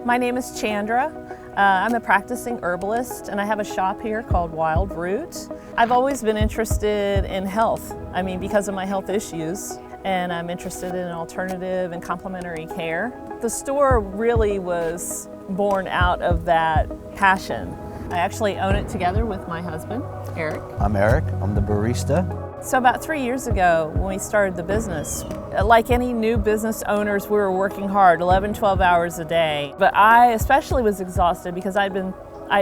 My name is Chandra. I'm a practicing herbalist and I have a shop here called Wild Root. I've always been interested in health. Because of my health issues, and I'm interested in alternative and complementary care. The store really was born out of that passion. I actually own it together with my husband, Eric. I'm Eric, I'm the barista. So about 3 years ago, when we started the business, like any new business owners, we were working hard, 11, 12 hours a day. But I especially was exhausted because I'd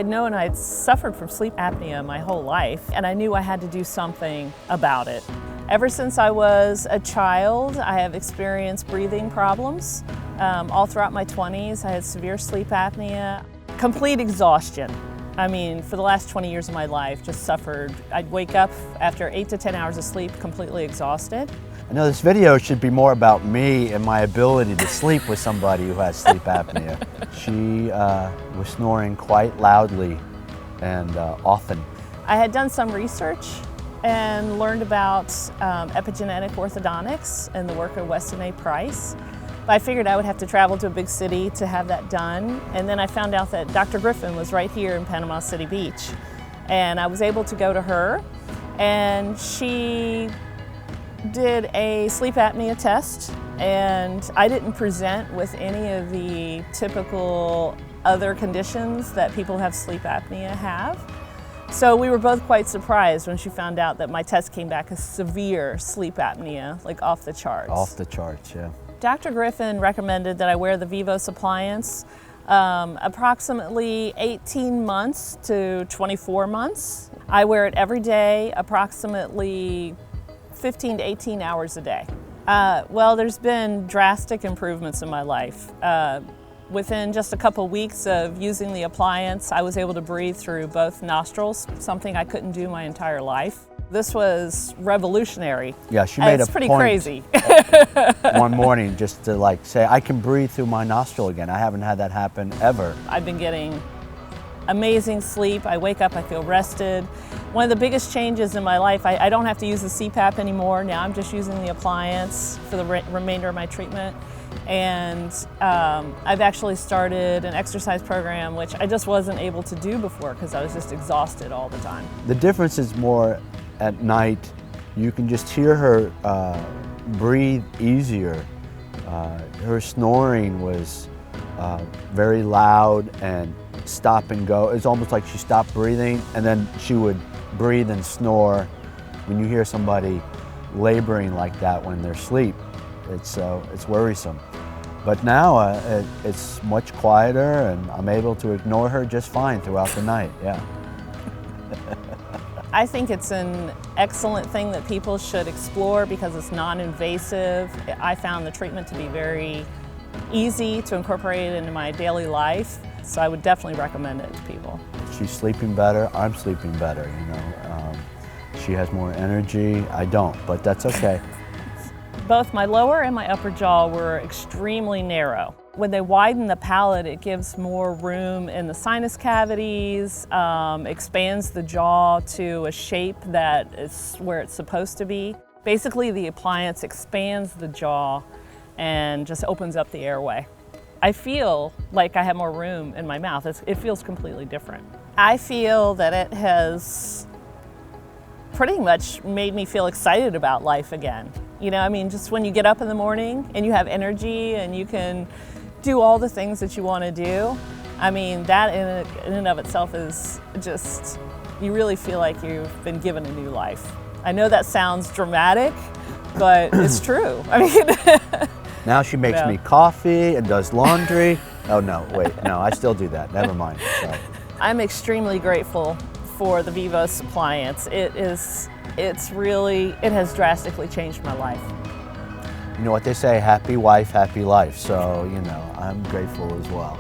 known I'd suffered from sleep apnea my whole life, and I knew I had to do something about it. Ever since I was a child, I have experienced breathing problems. All throughout my 20s, I had severe sleep apnea, complete exhaustion. For the last 20 years of my life, just suffered. I'd wake up after 8 to 10 hours of sleep, completely exhausted. I know this video should be more about me and my ability to sleep with somebody who has sleep apnea. She was snoring quite loudly and often. I had done some research and learned about epigenetic orthodontics and the work of Weston A. Price. But I figured I would have to travel to a big city to have that done. And then I found out that Dr. Griffin was right here in Panama City Beach. And I was able to go to her, and she did a sleep apnea test. And I didn't present with any of the typical other conditions that people who have sleep apnea have. So we were both quite surprised when she found out that my test came back as severe sleep apnea, like off the charts. Off the charts, yeah. Dr. Griffin recommended that I wear the Vivos appliance approximately 18 months to 24 months. I wear it every day, approximately 15 to 18 hours a day. Well, there's been drastic improvements in my life. Within just a couple weeks of using the appliance, I was able to breathe through both nostrils, something I couldn't do my entire life. This was revolutionary. Yeah, she made it's a pretty point crazy. one morning just to say, I can breathe through my nostril again. I haven't had that happen ever. I've been getting amazing sleep. I wake up, I feel rested. One of the biggest changes in my life, I don't have to use the CPAP anymore. Now I'm just using the appliance for the remainder of my treatment. And I've actually started an exercise program, which I just wasn't able to do before because I was just exhausted all the time. The difference is more at night. You can just hear her breathe easier. Her snoring was very loud and stop and go. It's almost like she stopped breathing and then she would breathe and snore. When you hear somebody laboring like that when they're asleep, it's worrisome. But now it's much quieter and I'm able to ignore her just fine throughout the night, yeah. I think it's an excellent thing that people should explore because it's non-invasive. I found the treatment to be very easy to incorporate into my daily life, so I would definitely recommend it to people. She's sleeping better, I'm sleeping better, she has more energy, I don't, but that's okay. Both my lower and my upper jaw were extremely narrow. When they widen the palate, it gives more room in the sinus cavities, expands the jaw to a shape that is where it's supposed to be. Basically, the appliance expands the jaw and just opens up the airway. I feel like I have more room in my mouth. It feels completely different. I feel that it has pretty much made me feel excited about life again. Just when you get up in the morning and you have energy and you can do all the things that you want to do, that in and of itself is just, you really feel like you've been given a new life. I know that sounds dramatic, but it's true. Now she makes me coffee and does laundry. Oh no, wait, no, I still do that, never mind. Sorry. I'm extremely grateful for the Vivos appliance. It has drastically changed my life. You know what they say, happy wife, happy life. So, I'm grateful as well.